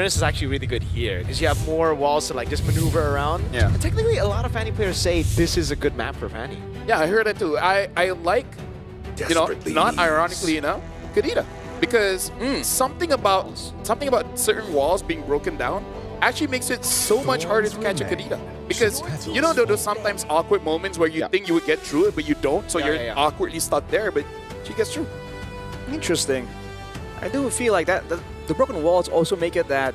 Uranus is actually really good here because you have more walls to like just maneuver around. Yeah. And technically, a lot of Fanny players say this is a good map for Fanny. Yeah, I heard that too. I like, you know, not ironically enough, Kadita. Because something about certain walls being broken down actually makes it so much harder to catch a Kadita. Because you know those sometimes awkward moments where you think you would get through it, but you don't, so you're awkwardly stuck there, but she gets through. Interesting. I do feel like that the broken walls also make it that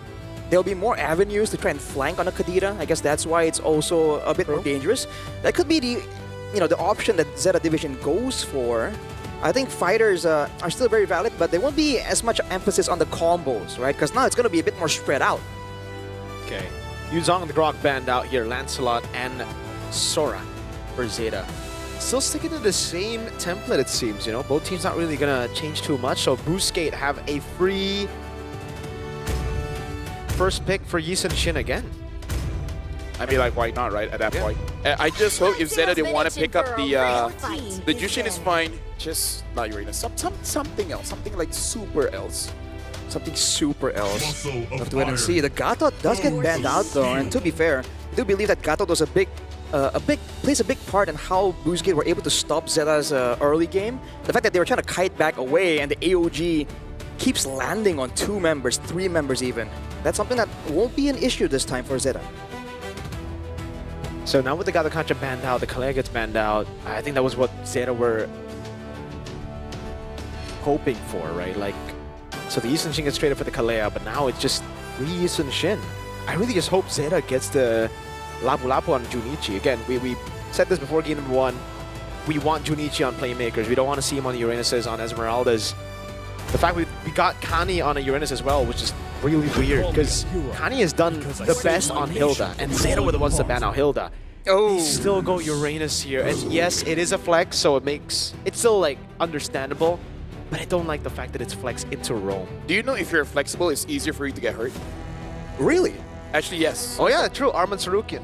there'll be more avenues to try and flank on a Kadita. I guess that's why it's also a bit more dangerous. That could be the the option that Zeta Division goes for. I think fighters are still very valid, but there won't be as much emphasis on the combos, right? Because now it's going to be a bit more spread out. Okay. Yuzong and the Grok banned out here, Lancelot and Sora for Zeta. Still sticking to the same template, it seems, Both teams not really going to change too much. So Boostgate have a free first pick for Yi Sun-shin again. I mean, like, why not, right? At that point. I just hope if Zeta didn't want to pick up the Jushin is fine, just not Uranus. Something else, something like super else. Something super else. Have to wait and see. The Gatot does get banned out though, and to be fair, I do believe that Gatot was plays a big part in how Boostgate were able to stop Zeta's early game. The fact that they were trying to kite back away and the AOG keeps landing on 2 members, 3 members even. That's something that won't be an issue this time for Zeta. So now with the Gato Kancha banned out, the Kalea gets banned out. I think that was what Zeta were hoping for, right? Like, so the Yi Sun-shin gets traded for the Kalea, but now it's just free Yi Sun-shin. I really just hope Zeta gets the Lapu Lapu on Junichi. Again, we said this before game number 1. We want Junichi on playmakers. We don't want to see him on the Uranuses, on Esmeraldas. The fact we got Kani on a Uranus as well, which is really weird because Kani has done the best on Hilda, and Zeta were the ones to ban out Hilda. Oh, still go Uranus here, and yes, it is a flex, so it's still like understandable, but I don't like the fact that it's flex into Rome. Do you know if you're flexible, it's easier for you to get hurt? Really? Actually, yes. Oh yeah, true. Arman Sarukian.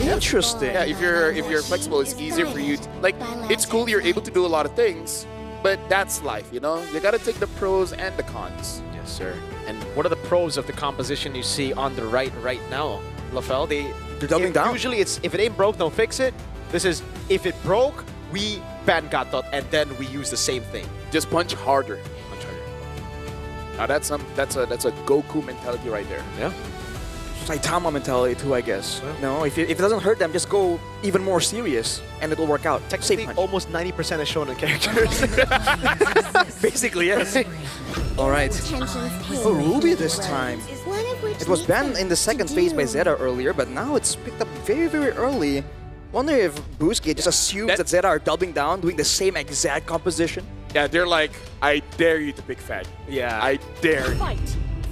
Interesting. Yeah, if you're flexible, it's easier for you. It's cool you're able to do a lot of things, but that's life, You gotta take the pros and the cons. Yes, sir. And what are the pros of the composition you see on the right now, LaFell? They're doubling down. Usually it's if it ain't broke, don't fix it. This is if it broke, we ban Gatot and then we use the same thing. Just punch harder. Now that's a Goku mentality right there. Yeah. Saitama mentality too, I guess. Yeah. No, if it doesn't hurt them, just go even more serious, and it will work out. Technically, almost 90% is shown in characters. Basically, yes. All right. Oh, Ruby this time. It was banned in the second phase by Zeta earlier, but now it's picked up very, very early. Wonder if Boostgate just assumes that Zeta are doubling down, doing the same exact composition. Yeah, they're like, I dare you to pick Fad. Yeah. I dare you.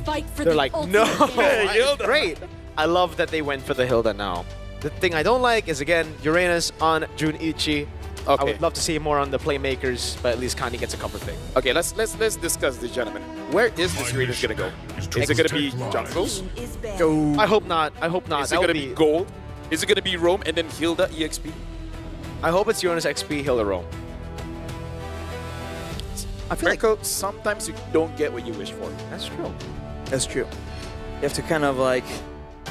Fight for They're the like, ultimate no, advantage. Hilda. Great. I love that they went for the Hilda now. The thing I don't like is, again, Uranus on Junichi. I would love to see more on the playmakers, but at least Kani gets a couple things. Okay, let's discuss this, gentlemen. Where is this Uranus gonna go? Is it gonna be jungle? I hope not. I hope not. Is it gonna be gold? Is it gonna be Rome and then Hilda EXP? I hope it's Uranus XP Hilda Rome. I feel like sometimes you don't get what you wish for. That's true. That's true. You have to kind of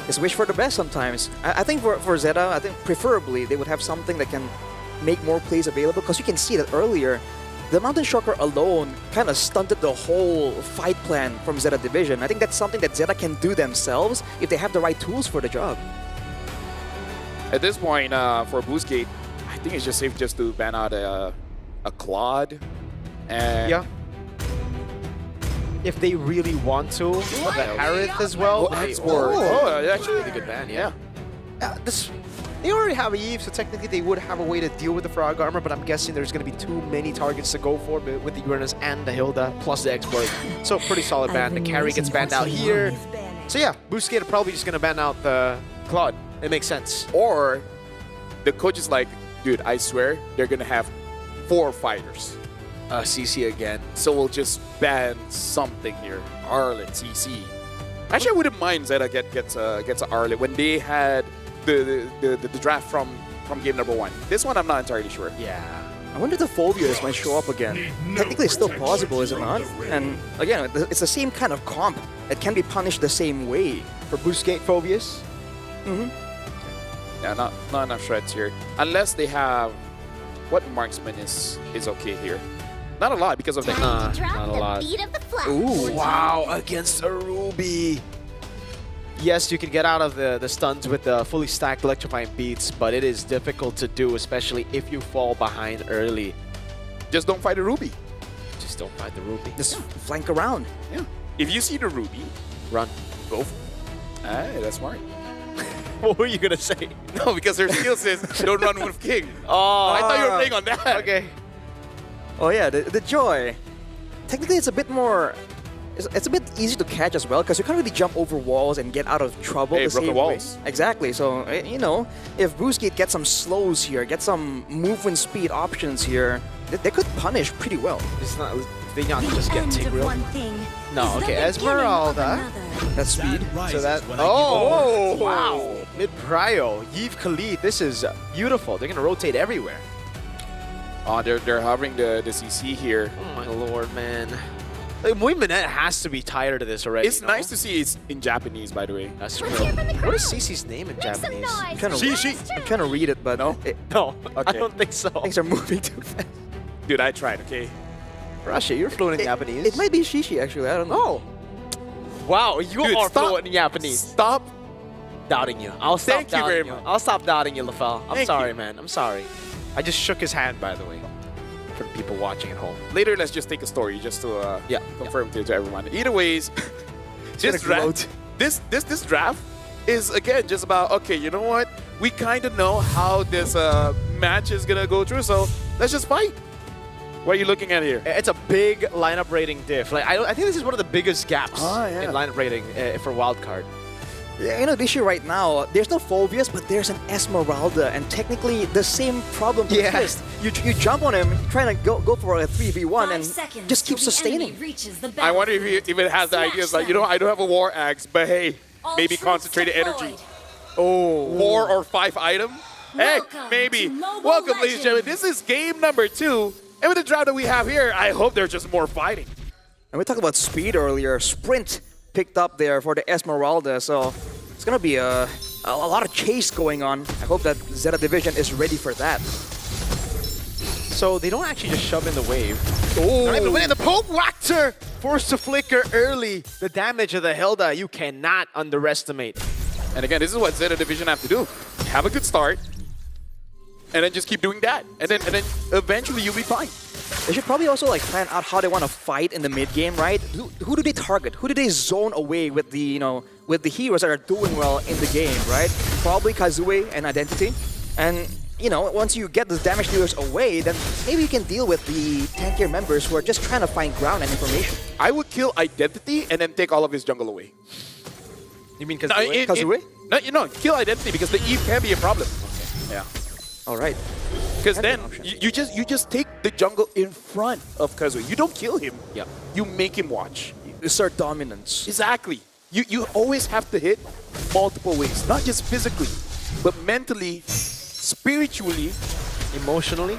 just wish for the best sometimes. I think for Zeta, I think preferably they would have something that can make more plays available, because you can see that earlier, the Mountain Shocker alone kind of stunted the whole fight plan from Zeta Division. I think that's something that Zeta can do themselves if they have the right tools for the job. At this point, for Boostgate, I think it's just safe just to ban out a Claude. And yeah. If they really want to, the Harith as well. Actually, really good ban, yeah. They already have a Eve, so technically they would have a way to deal with the Frog Armor, but I'm guessing there's going to be too many targets to go for with the Uranus and the Hilda, plus the Exploit. So pretty solid ban. The carry gets banned out here. So yeah, Boostgate are probably just going to ban out the Claude. It makes sense. Or the coach is like, dude, I swear they're going to have 4 fighters. CC again. So we'll just ban something here. Arlet, CC. Actually, I wouldn't mind Zeta gets a Arlet when they had the draft from game number 1. This one, I'm not entirely sure. Yeah. I wonder if the Phobias might show up again. Technically, it's still possible, is it not? And again, it's the same kind of comp. It can be punished the same way. For Boostgate Phobias? Yeah, not enough shreds here. Unless they have what marksman is okay here. Not a lot because of the not a lot. Ooh, Wow, against a Ruby. Yes, you can get out of the stuns with the fully stacked electrifying beats, but it is difficult to do, especially if you fall behind early. Just don't fight a Ruby. Just don't fight the Ruby. just flank around. Yeah. If you see the Ruby, Run. go for it. Hey, that's smart. What were you gonna say? No, because their skill says don't run with King. Oh, I thought you were playing on that. Okay. Oh yeah, the Joy. Technically, it's a bit more. It's a bit easy to catch as well because you can't really jump over walls and get out of trouble. Hey, the broken same walls. way. Exactly. So you know, if Boostgate gets some slows here, get some movement speed options here, they could punish pretty well. It's not. They not just get End of Tigreal. one thing No, is the okay, beginning Esmeralda. of another. That speed. So that. Oh, wow. Mid prio. Yves Khalid. This is beautiful. They're gonna rotate everywhere. Oh, they're hovering the CC here. Oh my lord, man. Like, Moimanet has to be tired of this already. It's nice to see it's in Japanese, by the way. That's Let's true. hear from the What is crowd. Cece's name in Make some Japanese? noise. Kinda- She. I'm trying to read it, but No? No, I Okay. don't think so. things are moving too fast. Dude, I tried, okay? Russia, you're fluent in Japanese. It might be Shishi actually. I don't know. Oh. Wow, you Dude, are stop. fluent in Japanese. Stop. Doubting you. I'll stop Thank you doubting very you. much. I'll stop doubting you, LaFell. I'm Thank sorry, you. man. I'm sorry. I just shook his hand, by the way, for the people watching at home. Later, let's just take a story just to Yeah. confirm to everyone. Either ways, this gonna draft, this draft is again just about okay. You know what? We kind of know how this match is gonna go through, so let's just fight. What are you looking at here? It's a big lineup rating diff. Like I think this is one of the biggest gaps Ah, yeah. in lineup rating for Wildcard. Yeah, you know, the issue right now, there's no Phobias, but there's an Esmeralda, and technically the same problem Yeah. persists. You jump on him, trying to go for a 3v1, 5 and seconds just keep till the sustaining. enemy reaches the I wonder battlefield. if it has the Smash ideas like, you them. know, I don't have a war axe, but hey, All maybe troops concentrated energy. deployed. Oh, 4 or 5 item? Hey, Welcome maybe. to Mobile Welcome, ladies and gentlemen. Legends. This is game number 2. And with the draft that we have here, I hope there's just more fighting. and we talked about speed earlier. Sprint picked up there for the Esmeralda, so it's gonna be a lot of chase going on. I hope that Zeta Division is ready for that. So they don't actually just shove in the wave. Oh, Not even winning. The Poke Whacker forced to flicker early. The damage of the Hilda you cannot underestimate. And again, this is what Zeta Division have to do. Have a good start, and then just keep doing that. And then eventually you'll be fine. They should probably also like plan out how they want to fight in the mid game, right? Who do they target? Who do they zone away with the with the heroes that are doing well in the game, right? Probably Kazue and Identity. And once you get the damage dealers away, then maybe you can deal with the tankier members who are just trying to find ground and information. I would kill Identity and then take all of his jungle away. You mean because Kazue? No, kill Identity because the Eve can be a problem. Yeah. All right. Because That'd be then an option. you just take the jungle in front of Kazue. You don't kill him. Yeah. You make him watch. Assert dominance. Exactly. You always have to hit multiple ways, not just physically, but mentally, spiritually, emotionally,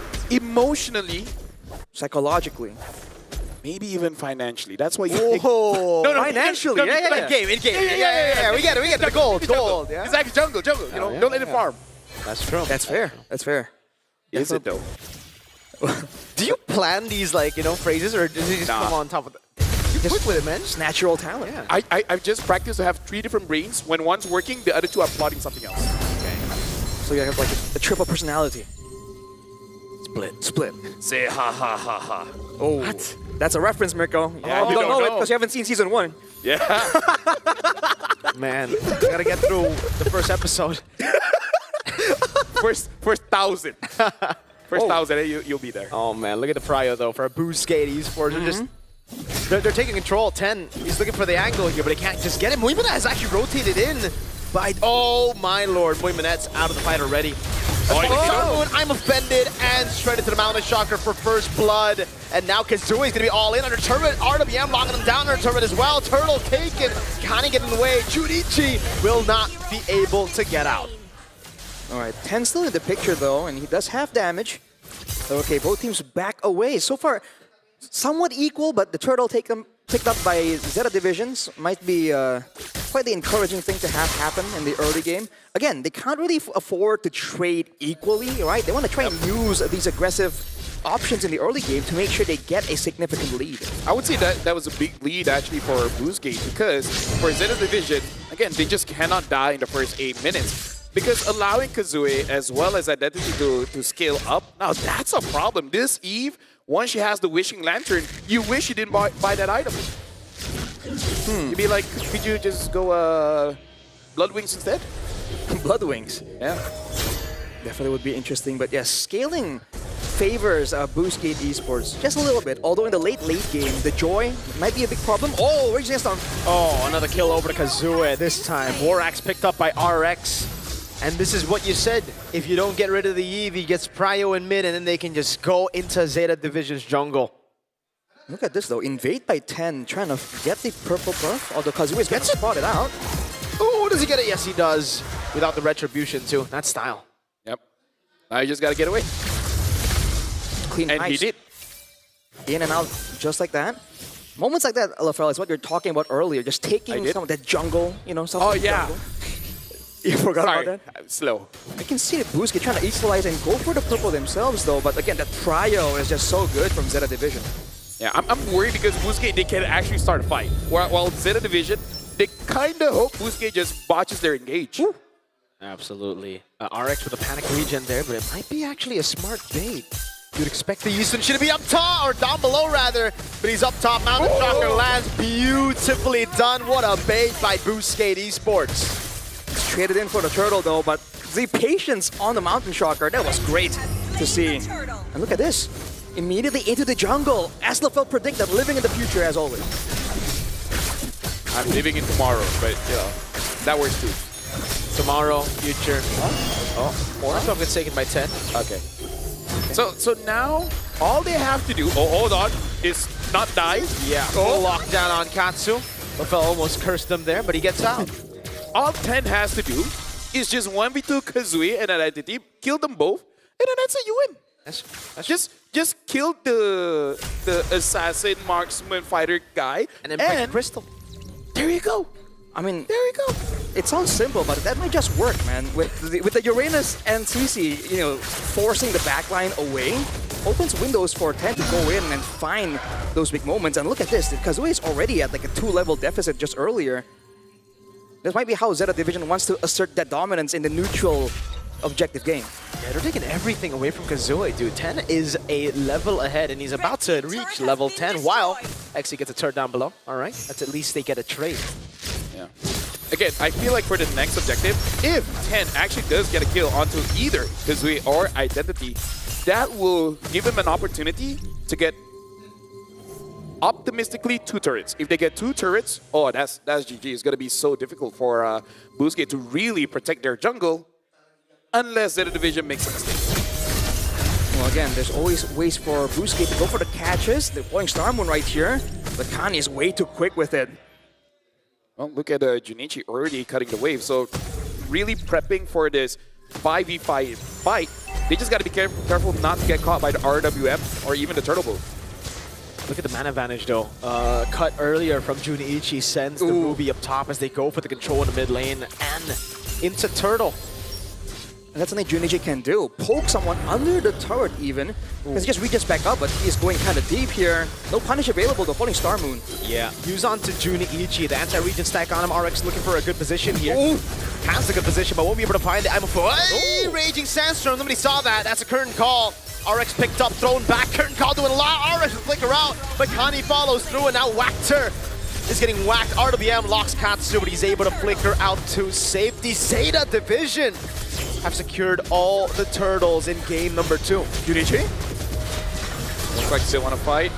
Psychologically. maybe even financially. That's why you take... Oh, No, financially. no, Yeah. In game. Yeah. We get it. The gold. Yeah. Exactly, jungle. You know, yeah, don't let it yeah. farm. That's true. That's fair. That's fair. Is it though? Do you plan these phrases or does he just Nah. come on top of it? You quick with it, man. It's natural talent. Yeah. I've just practiced to have 3 different brains. When one's working, the other 2 are plotting something else. So you have like a triple personality. Split. Say ha ha ha ha. Oh. What? That's a reference, Mirko. Yeah, you you don't don't know it know. because you haven't seen season 1. Yeah. Man, gotta get through the first episode. first 1,000. First 1,000, you'll be there. Oh man, look at the prio though for a Boostgate esports. They're taking control. 10. He's looking for the angle here, but he can't just get him. Moimanet has actually rotated in. Oh my lord, Moimanet's out of the fight already. Oh, I'm offended and straight into the Mountain Shocker for first blood. And now Kazue is gonna be all in under turret. RWM locking him down under turret as well. Turtle taken, kind of getting in the way. Junichi will not be able to get out. All right, 10 still in the picture though, and he does have damage. Okay, both teams back away. So far, somewhat equal, but the turtle picked up by Zeta Divisions might be quite the encouraging thing to have happen in the early game. Again, they can't really afford to trade equally, right? They want to try and use these aggressive options in the early game to make sure they get a significant lead. I would say that was a big lead actually for Boostgate because for Zeta Division, again, they just cannot die in the first 8 minutes. Because allowing Kazooie as well as Identity to scale up, now that's a problem. This Eve, once she has the Wishing Lantern, you wish you didn't buy that item. You'd be like, could you just go Blood Wings instead? Blood Wings. Yeah. Definitely would be interesting, but yes, scaling favors Boostgate Esports just a little bit. Although in the late game, the Joy might be a big problem. Oh, Raging Sandstorm. Oh, another kill over to Kazooie this time. Borax picked up by RX. And this is what you said. If you don't get rid of the Eve, he gets Prio in mid, and then they can just go into Zeta Division's jungle. Look at this though, invade by 10, trying to get the purple buff, although Kazooie's gets spotted out. Oh, does he get it? Yes, he does. Without the retribution too. That's style. Yep. Now you just gotta get away. Clean and ice. he did. In and out just like that. Moments like that, LFL, is what you're talking about earlier. Just taking some of that jungle, you know, some Oh of the yeah. jungle. You forgot Sorry, about that? I'm slow. I can see the Boostgate trying to equalize and go for the purple themselves though, but again, that Prio is just so good from Zeta Division. Yeah, I'm worried because Boostgate, they can actually start a fight. While Zeta Division, they kind of hope Boostgate just botches their engage. Ooh. Absolutely. RX with a panic regen there, but it might be actually a smart bait. You'd expect the Houston to be up top, or down below rather, but he's up top. Mountain Shocker lands beautifully done. What a bait by Boostgate Esports. Traded in for the turtle though, but the patience on the Mountain Shocker, that was great to see. And look at this. Immediately into the jungle. As LaFell predicted, living in the future as always. I'm living in tomorrow, but you know, that works too. Tomorrow, future. Oh, Mortal gets taken by 10. Okay. So now, all they have to do, hold on, is not die. Yeah, full lockdown on Katsu. LaFell almost cursed them there, but he gets out. All 10 has to do is just 1v2 Kazooie and Identity, kill them both, and then that's it, you win. That's just kill the assassin, marksman, fighter guy, and then break the crystal. There you go. I mean, there you go. It sounds simple, but that might just work, man. With the Uranus and CC, you know, forcing the backline away, opens windows for 10 to go in and find those big moments. And look at this, Kazooie is already at like a 2-level deficit just earlier. This might be how Zeta Division wants to assert that dominance in the neutral objective game. Yeah, they're taking everything away from Kazooie, dude. 10 is a level ahead, and he's about to reach level 10 while Xe gets a turret down below. All right, that's at least they get a trade. Yeah. Again, I feel like for the next objective, if 10 actually does get a kill onto either Kazooie or Identity, that will give him an opportunity to get optimistically 2 turrets. If they get 2 turrets, oh, that's GG. It's going to be so difficult for Boostgate to really protect their jungle unless Zeta Division makes a mistake. Well, again, there's always ways for Boostgate to go for the catches. They're playing Star Moon right here, but Kanye is way too quick with it. Well, look at Junichi already cutting the wave. So really prepping for this 5v5 fight. They just got to be careful not to get caught by the RWM or even the Turtle Boat. Look at the man advantage though. Cut earlier from Junichi sends the Ruby up top as they go for the control in the mid lane and into Turtle. And that's something Junichi can do. Poke someone under the turret even. Because he just reaches back up, but he's going kind of deep here. No punish available though, falling Star Moon. Yeah, use on to Junichi. The anti-region stack on him. RX looking for a good position here. Has a good position, but won't be able to find it. I'm for Raging Sandstorm. Nobody saw that. That's a curtain call. RX picked up, thrown back. Curtain call doing a lot. RX will flicker out, but Kani follows through, and now Whackter is getting whacked. RWM locks Katsu, but he's able to flicker out to safety. Zeta Division have secured all the turtles in game number 2. Junichi? Looks like they want to fight.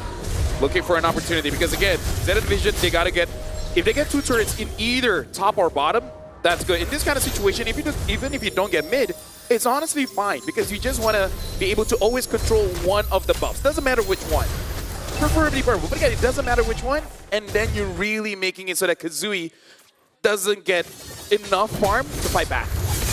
Looking for an opportunity because again, Zeta Division, they got to get, if they get 2 turrets in either top or bottom, that's good. In this kind of situation, even if you don't get mid, it's honestly fine because you just want to be able to always control one of the buffs. Doesn't matter which one. Preferably purple, but again, it doesn't matter which one. And then you're really making it so that Kazooie doesn't get enough farm to fight back.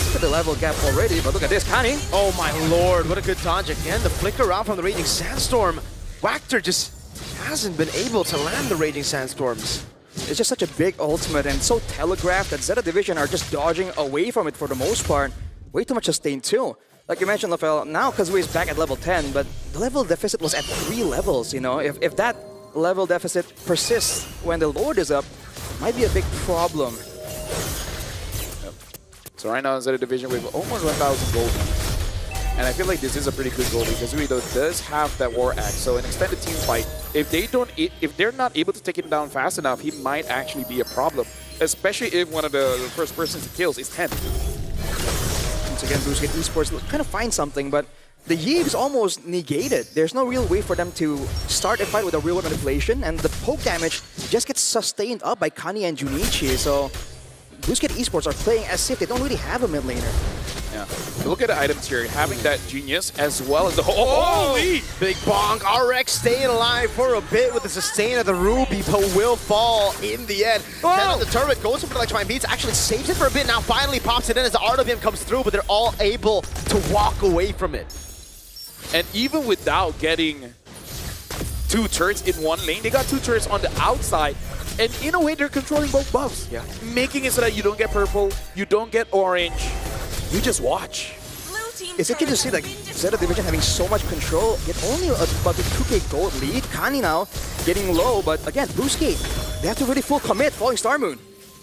Look at the level gap already, but look at this, Kani. Oh my lord, what a good dodge again. The flicker out from the Raging Sandstorm. Wactor just hasn't been able to land the Raging Sandstorms. It's just such a big ultimate and so telegraphed that Zeta Division are just dodging away from it for the most part. Way too much sustain too. Like you mentioned, Lafel, now Kazooie is back at level 10, but the level deficit was at 3 levels, you know? If that level deficit persists when the Lord is up, might be a big problem. So right now in Zeta Division, we have almost 1,000 gold. And I feel like this is a pretty good goalie because Kazooie does have that War Axe. So an extended team fight, if they're not able to take him down fast enough, he might actually be a problem. Especially if one of the first persons he kills is 10. Once again, Boostgate Esports kind of find something, but the Yi is almost negated. There's no real way for them to start a fight with a real manipulation, and the poke damage just gets sustained up by Kani and Junichi. So Boostgate Esports are playing as if they don't really have a mid laner. Yeah. Look at the items here. Having that Genius as well as the... Holy! Big bonk. RX staying alive for a bit with the sustain of the Ruby, but will fall in the end. Then on the turret, goes for the electrifying beats, actually saves it for a bit, now finally pops it in as the RWM comes through, but they're all able to walk away from it. And even without getting 2 turrets in one lane, they got 2 turrets on the outside. And in a way, they're controlling both buffs. Yeah. Making it so that you don't get purple, you don't get orange. You just watch. It's good to see like Zeta Division having so much control, yet only about the 2k gold lead. Kani now getting low, but again, Boostgate, they have to really full commit following Star Moon.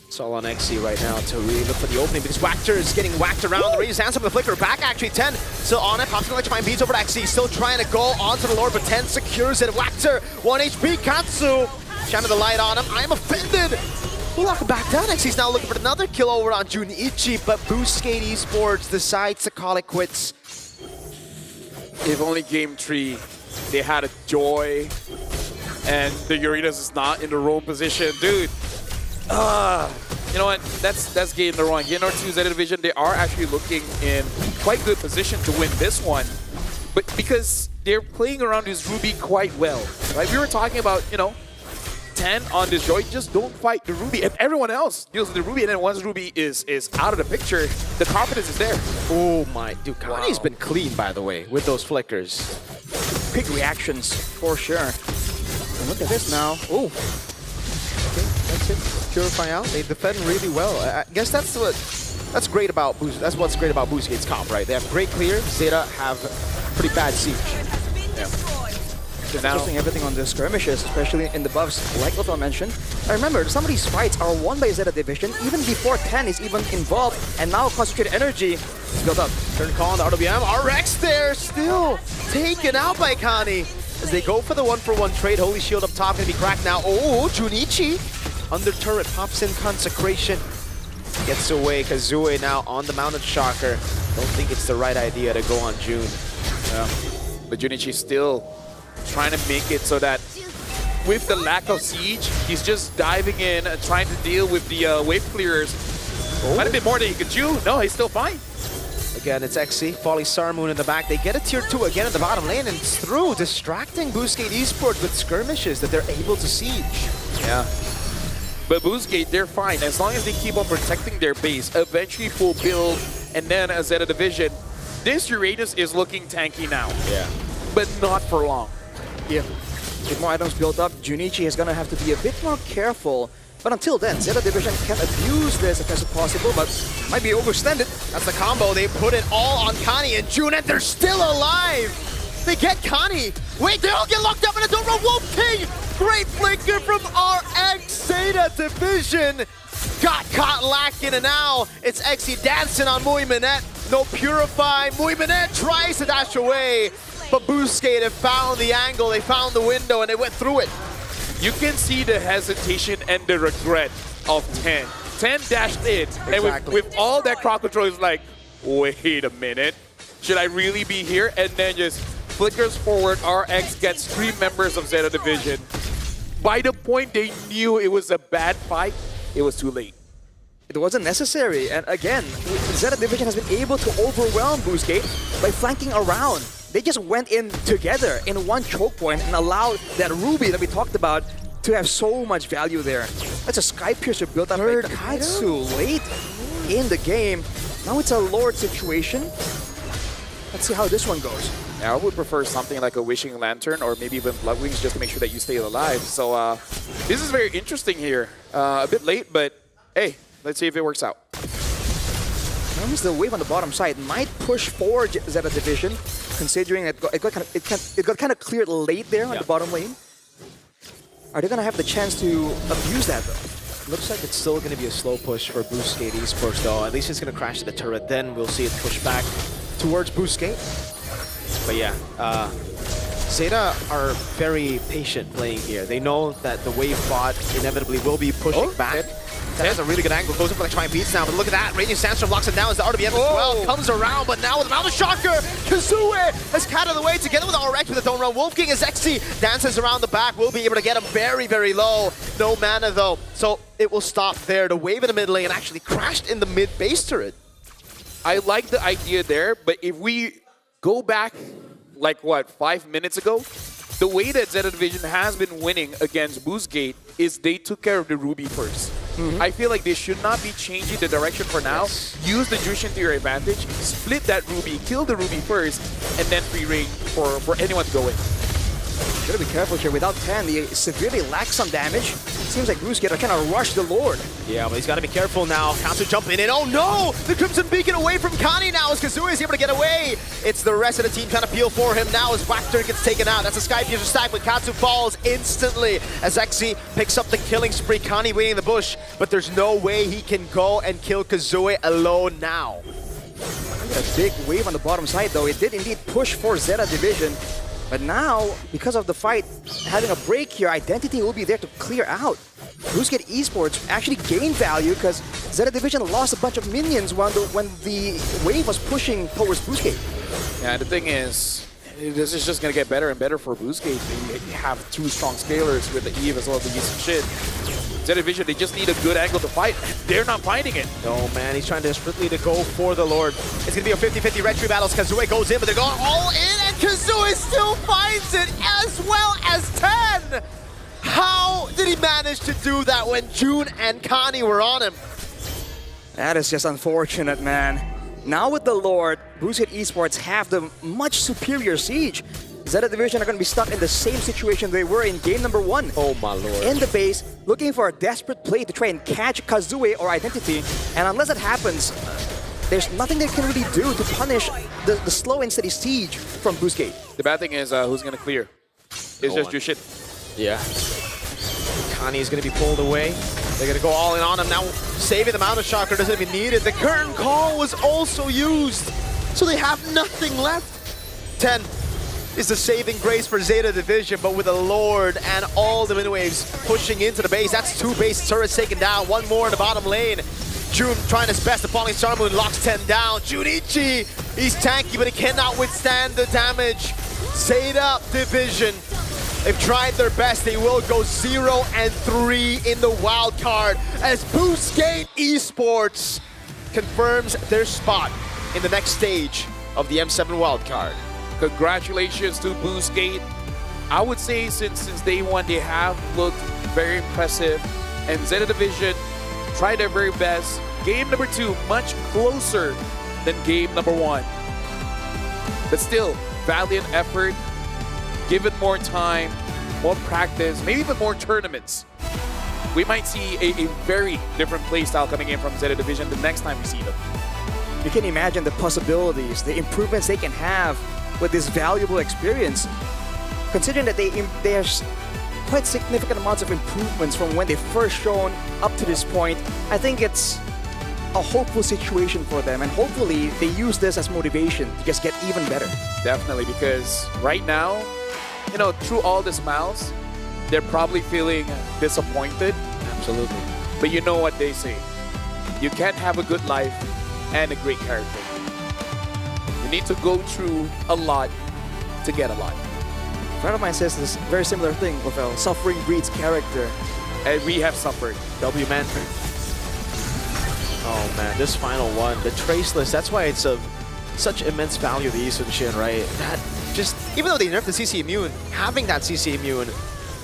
It's all on XC right now to really look for the opening because Wactor is getting whacked around. The Raging Sandstorm with the flicker back actually. 10 still on it. Pops electrifying beats over to XC. Still trying to go onto the Lord, but 10 secures it. Wactor, 1 HP. Katsu shining the light on him. I'm offended. We'll lock him back down. XC's now looking for another kill over on Junichi, but Boostgate Esports decides to call it quits. If only game 3 they had a joy and the Uranus is not in the roam position, dude. You know what? That's game number 1. Game number 2, Zeta Division, they are actually looking in quite good position to win this one, but because they're playing around this Ruby quite well. Right? We were talking about, you know, 10 on this Joy, just don't fight the Ruby. And everyone else deals with the Ruby, and then once Ruby is out of the picture, the confidence is there. Oh my, dude, Kani's been clean, by the way, with those flickers. Quick reactions, for sure. And look at this now. Oh. Okay, that's it. Purify out. They defend really well. I guess that's great about Boost. That's what's great about Boostgate's comp, right? They have great clear. Zeta have pretty bad siege. Yeah. Focusing everything on the skirmishes, especially in the buffs, like Lafel mentioned. I remember, some of these fights are won by Zeta Division even before 10 is even involved, and now concentrated energy is built up. Turn call on the RWM. RX there, still taken out by Kani. As they go for the 1-for-1 trade. Holy Shield up top, gonna be cracked now. Oh, Junichi under turret, pops in Consecration. Gets away, Kazooie now on the Mounted Shocker. Don't think it's the right idea to go on June. Yeah. But Junichi still trying to make it so that with the lack of siege, he's just diving in and trying to deal with the wave clearers. Quite a bit more than he could chew. No, he's still fine. Again, it's XC, Folly Sarmoon in the back. They get a tier 2 again in the bottom lane, and it's through, distracting Boostgate Esports with skirmishes that they're able to siege. Yeah. But Boostgate, they're fine. As long as they keep on protecting their base, eventually full build, and then a Zeta Division, this Uranus is looking tanky now. Yeah. But not for long. Yeah. With more items built up, Junichi is going to have to be a bit more careful. But until then, Zeta Division can abuse this if that's possible, but might be overextended. That's the combo. They put it all on Kani and June, and they're still alive. They get Kani. Wait, they all get locked up in a door. Wolf King! Great flicker from RX Zeta Division. Got caught lacking, and now it's XE dancing on Muy Minette. No Purify. Muy Minette tries to dash away, but Boostgate have found the angle, they found the window, and they went through it. You can see the hesitation and the regret of 10. 10 dashed in, Exactly. and with all that crowd control, is like, wait a minute, should I really be here? And then just flickers forward, RX gets 3 members of Zeta Division. By the point they knew it was a bad fight, it was too late. It wasn't necessary, and again, Zeta Division has been able to overwhelm Boostgate by flanking around. They just went in together in one choke point and allowed that Ruby that we talked about to have so much value there. That's a Sky Piercer built up by Katsu late in the game. Now it's a Lord situation. Let's see how this one goes. Yeah, I would prefer something like a Wishing Lantern or maybe even Blood Wings just to make sure that you stay alive. So this is very interesting here. A bit late, but hey, let's see if it works out. Notice the wave on the bottom side might push for Zeta Division, considering it got kind of cleared late there on the bottom lane. Are they going to have the chance to abuse that, though? Looks like it's still going to be a slow push for Boostgate Esports, though. At least it's going to crash to the turret. Then we'll see it push back towards Boostgate. But yeah, Zeta are very patient playing here. They know that the wave bot inevitably will be pushing back. That has a really good angle. Goes up for like trying beats now, but look at that. Radiant Sandstorm locks it down as the RWM as well. Comes around, but now with another shocker. Kazue has cat of the way together with RX with the Don't Run. Wolf King as Xi dances around the back. Will be able to get him very, very low. No mana though. So it will stop there. The wave in the mid lane actually crashed in the mid base turret. I like the idea there, but if we go back like what, 5 minutes ago, the way that Zeta Division has been winning against Boostgate is they took care of the Ruby first. I feel like they should not be changing the direction for now. Use the Jushin to your advantage, split that Ruby, kill the Ruby first, and then free reign for anyone to go in. Gotta be careful here. Without 10, they severely lack some damage. Seems like Boostgate are trying to rush the Lord. Yeah, but he's got to be careful now. Counter jump in, and oh no! The Crimson Beacon away from Kani now as Kazue is able to get away. It's the rest of the team trying to peel for him now as Wactor gets taken out. That's a Sky Fusion stack, but Katsu falls instantly as Xi picks up the killing spree. Kani waiting in the bush, but there's no way he can go and kill Kazue alone now. A big wave on the bottom side, though. It did indeed push for Zeta Division. But now, because of the fight having a break here, Identity will be there to clear out. Boostgate Esports actually gained value because Zeta Division lost a bunch of minions when the wave was pushing towards Boostgate. Yeah, the thing is, this is just going to get better and better for Boostgate. They have two strong scalers with the Eve as well as the Yeast shit. Zeta Division, they just need a good angle to fight. They're not finding it. No, man, he's trying desperately to go for the Lord. It's going to be a 50-50 retry battle. Kazue goes in, but they're going all in, and Kazue still finds it as well as 10! How did he manage to do that when June and Kani were on him? That is just unfortunate, man. Now with the Lord, Boostgate Esports have the much superior siege. Zeta Division are going to be stuck in the same situation they were in game number 1. Oh my lord. In the base, looking for a desperate play to try and catch Kazue or Identity. And unless that happens, there's nothing they can really do to punish the slow and steady siege from Boostgate. The bad thing is, who's going to clear? It's just your shit. Yeah. Kani is going to be pulled away. They're going to go all in on him. Now, saving the Mountain Shocker doesn't even need it. The Curtain Call was also used. So they have nothing left. 10 is the saving grace for Zeta Division, but with the Lord and all the mid-waves pushing into the base, that's 2 base turrets taken down, 1 more in the bottom lane. June trying his best, the Falling Star Moon locks 10 down. Junichi, he's tanky, but he cannot withstand the damage. Zeta Division, they've tried their best. They will go 0-3 in the wild card as Boostgate Esports confirms their spot in the next stage of the M7 wild card. Congratulations to Boostgate. I would say since day one, they have looked very impressive. And Zeta Division tried their very best. Game number 2, much closer than game number 1. But still, valiant effort. Give it more time, more practice, maybe even more tournaments. We might see a very different playstyle coming in from Zeta Division the next time we see them. You can imagine the possibilities, the improvements they can have with this valuable experience, considering that there's quite significant amounts of improvements from when they first shown up to this point. I think it's a hopeful situation for them, and hopefully they use this as motivation to just get even better. Definitely, because right now, you know, through all the smiles, they're probably feeling disappointed. Absolutely. But you know what they say, you can't have a good life and a great character. You need to go through a lot to get a lot. A friend of mine says this very similar thing, Rafael. Suffering breeds character. And we have suffered. W Manfred. Oh man, this final one, the Traceless, that's why it's of such immense value, the Yi Sun-shin, right? That just, even though they nerfed the CC immune, having that CC immune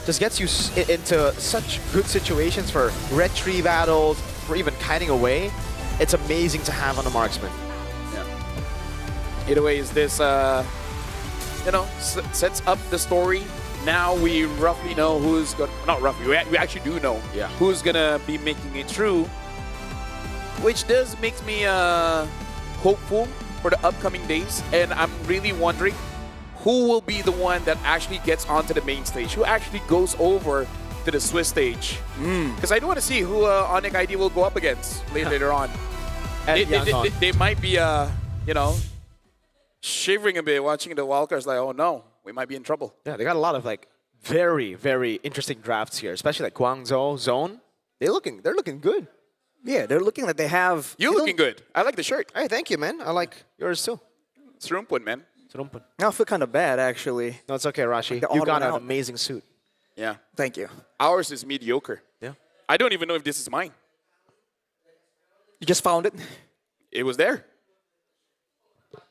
just gets you into such good situations for retry battles, for even kiting away. it's amazing to have on a marksman. Yeah. Either way, is this, sets up the story. Now we roughly know who's going to, not roughly, we actually do know who's going to be making it through, which does makes me hopeful for the upcoming days. And I'm really wondering who will be the one that actually gets onto the main stage, who actually goes over to the Swiss stage. Because I do want to see who Onyx ID will go up against later on. They might be, shivering a bit watching the wildcards like, oh no, we might be in trouble. Yeah, they got a lot of like very, very interesting drafts here, especially like Guangzhou Zone. They're looking good. Yeah, they're looking like they have... You're looking good. I like the shirt. Hey, thank you, man. I like yours too. It's Rumpun, man. I feel kind of bad, actually. No, it's okay, Rashi. Like you got an amazing suit. Yeah. Thank you. Ours is mediocre. Yeah. I don't even know if this is mine. You just found it? It was there.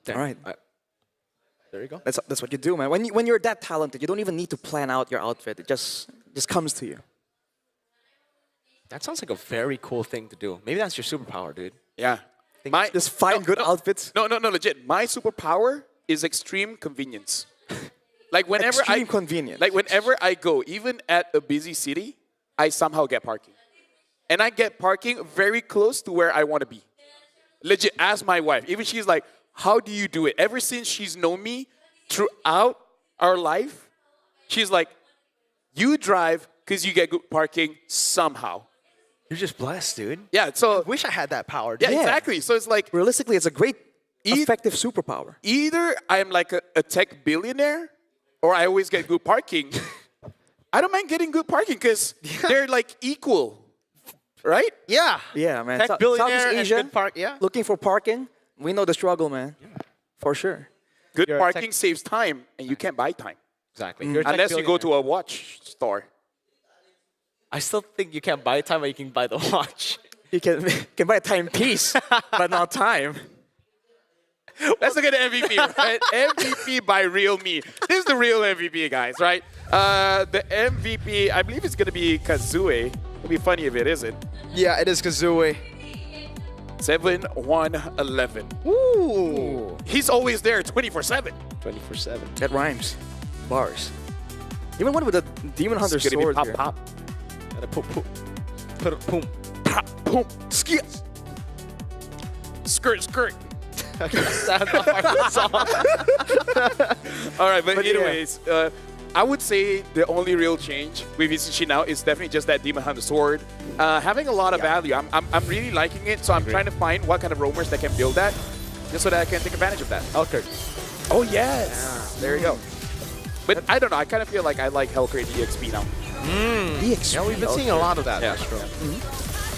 All right. There you go. That's what you do, man. When you're that talented, you don't even need to plan out your outfit. It just comes to you. That sounds like a very cool thing to do. Maybe that's your superpower, dude. Yeah. Just find good outfits. No, legit. My superpower is extreme convenience. Like whenever convenience. Like whenever I go, even at a busy city, I somehow get parking. And I get parking very close to where I want to be. Legit, ask my wife. Even she's like, how do you do it? Ever since she's known me throughout our life, she's like, you drive because you get good parking somehow. You're just blessed, dude. Yeah, so... I wish I had that power. Yeah, exactly. So it's like... Realistically, it's a great, effective superpower. Either I'm like a tech billionaire or I always get good parking. I don't mind getting good parking because they're like equal, right? Yeah. Yeah, man. Tech billionaire Southeast Asia, and good park. Yeah. looking for parking. We know the struggle, man. Yeah. For sure. Good parking saves time, and you can't buy time. Exactly. Unless you go to a watch store. I still think you can't buy time, but you can buy the watch. You can buy a timepiece, but not time. Let's look at the MVP, right? MVP by real me. This is the real MVP, guys, right? The MVP, I believe it's going to be Kazue. It'll be funny if it isn't. Yeah, it is Kazue. 7-1-11. Ooh. He's always there 24/7. 24/7. That rhymes. Bars. Even one with the Demon Hunter sword pop, here. pop. Boom. Pop, boom. Skip. Skirt. All right, but anyways, I would say the only real change with Izuchi now is definitely just that Demon Hunter sword. Having a lot of value. I'm really liking it, so I'm trying to find what kind of roamers that can build that, just so that I can take advantage of that. Wildcard. Oh, yes. Yeah. There you go. But I don't know. I kind of feel like I like Hellcrate EXP now. EXP. Yeah, we've been seeing a lot of that. Yeah.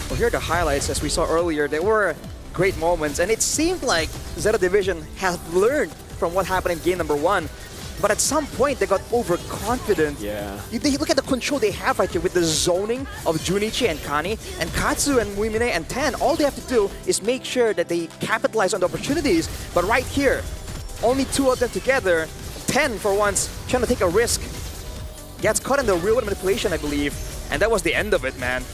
Well, here are the highlights. As we saw earlier, there were great moments, and it seemed like Zeta Division has learned from what happened in game number 1. But at some point, they got overconfident. Yeah. They look at the control they have right here with the zoning of Junichi and Kani. And Katsu and Muimine and Ten, all they have to do is make sure that they capitalize on the opportunities. But right here, only 2 of them together. Ten, for once, trying to take a risk. Gets caught in the real-world manipulation, I believe. And that was the end of it, man.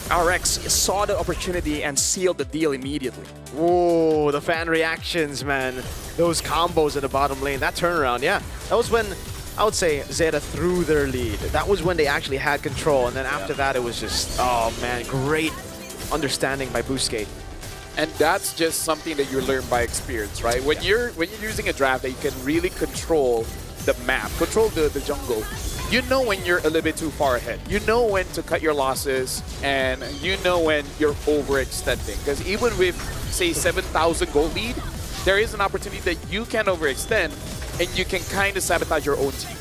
RX saw the opportunity and sealed the deal immediately. Whoa, the fan reactions, man. Those combos in the bottom lane, that turnaround, yeah. That was when, I would say, Zeta threw their lead. That was when they actually had control. And then after that, it was just, oh man, great understanding by Boostgate. And that's just something that you learn by experience, right? When you're using a draft that you can really control the map, control the jungle, you know when you're a little bit too far ahead. You know when to cut your losses, and you know when you're overextending. Because even with, say, 7,000 gold lead, there is an opportunity that you can overextend, and you can kind of sabotage your own team.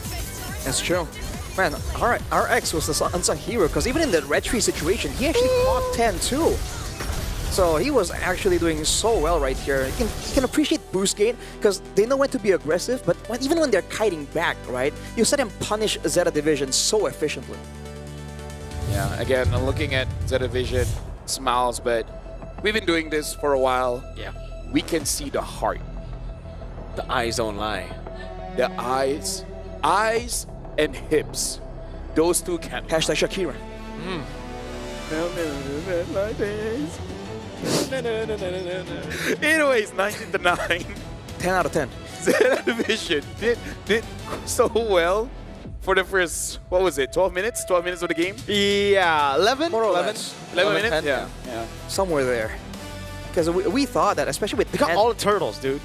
That's true. Man, RX was the unsung hero, because even in the red tree situation, he actually caught 10 too. So he was actually doing so well right here. You can appreciate Boostgate because they know when to be aggressive, but even when they're kiting back, right? You saw them punish Zeta Division so efficiently. Yeah, again, looking at Zeta Division, smiles, but we've been doing this for a while. Yeah. We can see the heart. The eyes don't lie. The eyes and hips. Those two can. Hashtag Shakira. Anyways, 19-9. 10 out of 10. Zeta Division did so well for the first, what was it, 12 minutes? 12 minutes of the game? Yeah, 11? More or 11? less. 11 minutes? 10, Yeah. Somewhere there. Because we thought that, especially with They got 10 all the turtles, dude.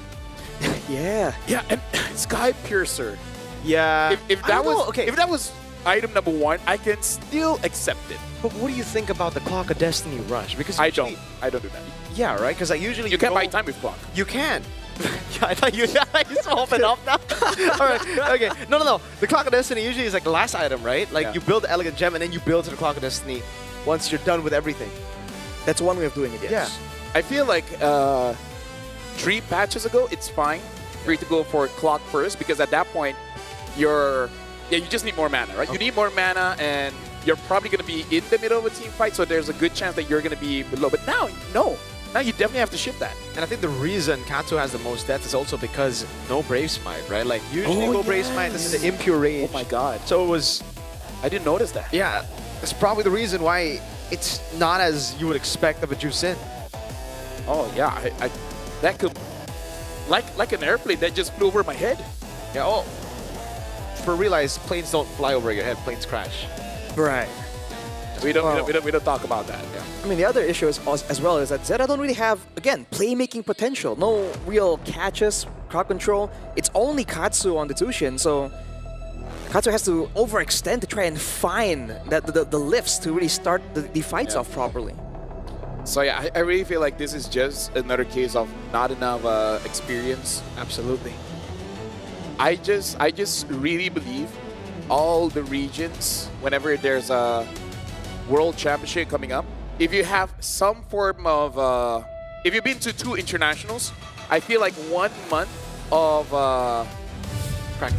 yeah. Yeah, and Sky Piercer. Yeah. If I that don't know, was okay. if that was item number 1, I can still accept it. But what do you think about the Clock of Destiny rush? Because I usually- don't do that. Yeah, right? Because like usually You can't go- buy time with clock. You can. Yeah, I thought you just open up now. All right, okay. No. The Clock of Destiny usually is like the last item, right? Like Yeah. you build the Elegant Gem and then you build to the Clock of Destiny once you're done with everything. That's one way of doing it, yes. Yeah. I feel like 3 patches ago, it's fine for you to go for clock first because at that point, you just need more mana, right? You need more mana and you're probably going to be in the middle of a team fight, so there's a good chance that you're going to be below. But now, no. Now you definitely have to shift that. And I think the reason Katsu has the most deaths is also because no Brave Smite, right? Like usually Oh, go Brave Smite, this is the Impure Rage. Oh my god. So it was, I didn't notice that. yeah, it's probably the reason why it's not as you would expect of a Juicin. Oh yeah, I that could like an airplane that just flew over my head. Yeah, oh. For realize, planes don't fly over your head, planes crash. Right. We don't talk about that. Yeah. I mean, the other issue is as well is that Zeta don't really have, again, playmaking potential. No real catches, crowd control. It's only Katsu on the Tushin, so Katsu has to overextend to try and find the lifts to really start the fights off properly. So yeah, I really feel like this is just another case of not enough experience. Absolutely. I just really believe all the regions, whenever there's a World Championship coming up, if you have some form of, if you've been to 2 internationals, I feel like 1 month of